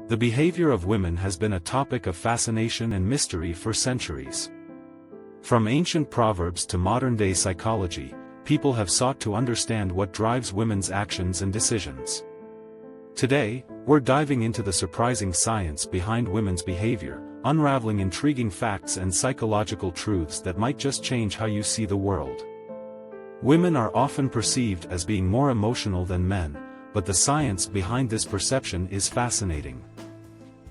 The behavior of women has been a topic of fascination and mystery for centuries. From ancient proverbs to modern-day psychology, people have sought to understand what drives women's actions and decisions. Today, we're diving into the surprising science behind women's behavior, unraveling intriguing facts and psychological truths that might just change how you see the world. Women are often perceived as being more emotional than men, but the science behind this perception is fascinating.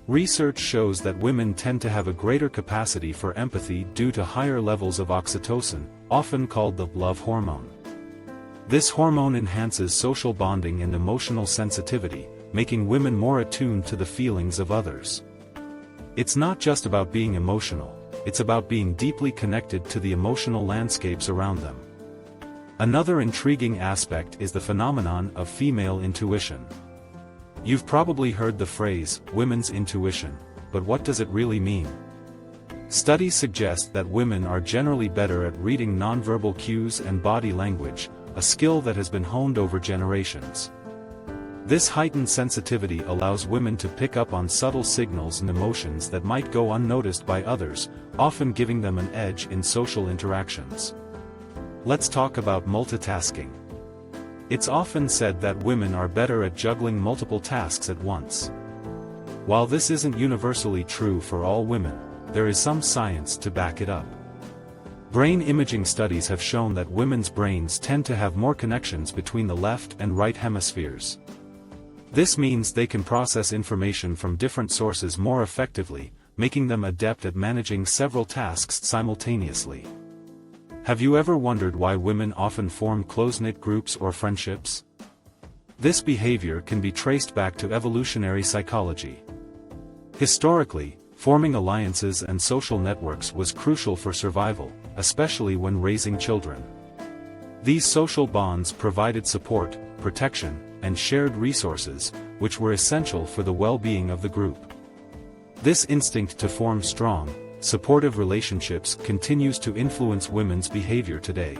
Research shows that women tend to have a greater capacity for empathy due to higher levels of oxytocin, often called the love hormone. This hormone enhances social bonding and emotional sensitivity, making women more attuned to the feelings of others. It's not just about being emotional, it's about being deeply connected to the emotional landscapes around them. Another intriguing aspect is the phenomenon of female intuition. You've probably heard the phrase, women's intuition, but what does it really mean? Studies suggest that women are generally better at reading nonverbal cues and body language, a skill that has been honed over generations. This heightened sensitivity allows women to pick up on subtle signals and emotions that might go unnoticed by others, often giving them an edge in social interactions. Let's talk about multitasking. It's often said that women are better at juggling multiple tasks at once. While this isn't universally true for all women, there is some science to back it up. Brain imaging studies have shown that women's brains tend to have more connections between the left and right hemispheres. This means they can process information from different sources more effectively, making them adept at managing several tasks simultaneously. Have you ever wondered why women often form close-knit groups or friendships? This behavior can be traced back to evolutionary psychology. Historically, forming alliances and social networks was crucial for survival, especially when raising children. These social bonds provided support, protection, and shared resources, which were essential for the well-being of the group. This instinct to form strong, supportive relationships continues to influence women's behavior today.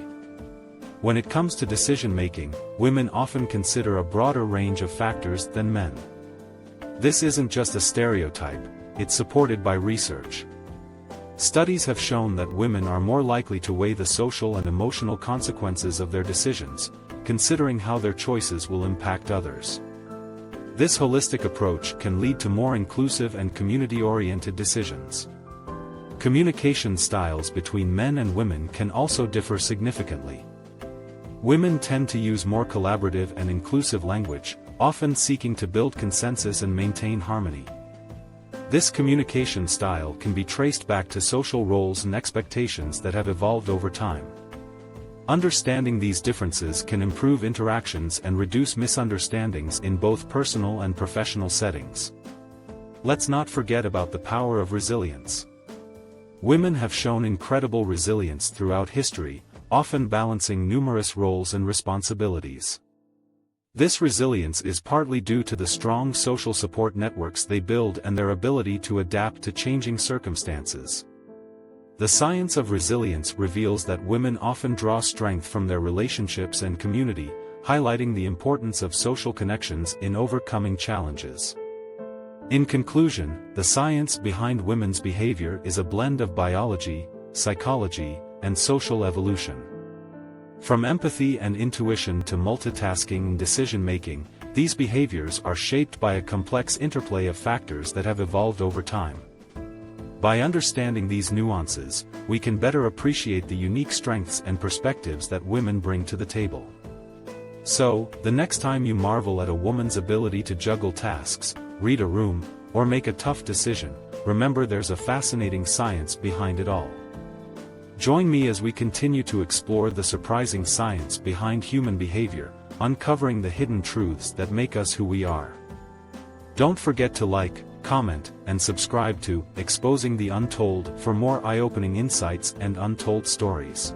When it comes to decision-making, women often consider a broader range of factors than men. This isn't just a stereotype, it's supported by research. Studies have shown that women are more likely to weigh the social and emotional consequences of their decisions, considering how their choices will impact others. This holistic approach can lead to more inclusive and community-oriented decisions. Communication styles between men and women can also differ significantly. Women tend to use more collaborative and inclusive language, often seeking to build consensus and maintain harmony. This communication style can be traced back to social roles and expectations that have evolved over time. Understanding these differences can improve interactions and reduce misunderstandings in both personal and professional settings. Let's not forget about the power of resilience. Women have shown incredible resilience throughout history, often balancing numerous roles and responsibilities. This resilience is partly due to the strong social support networks they build and their ability to adapt to changing circumstances. The science of resilience reveals that women often draw strength from their relationships and community, highlighting the importance of social connections in overcoming challenges. In conclusion, the science behind women's behavior is a blend of biology, psychology, and social evolution. From empathy and intuition to multitasking and decision-making, these behaviors are shaped by a complex interplay of factors that have evolved over time. By understanding these nuances, we can better appreciate the unique strengths and perspectives that women bring to the table. So, the next time you marvel at a woman's ability to juggle tasks, read a room, or make a tough decision, remember there's a fascinating science behind it all. Join me as we continue to explore the surprising science behind human behavior, uncovering the hidden truths that make us who we are. Don't forget to like, comment, and subscribe to Exposing the Untold for more eye-opening insights and untold stories.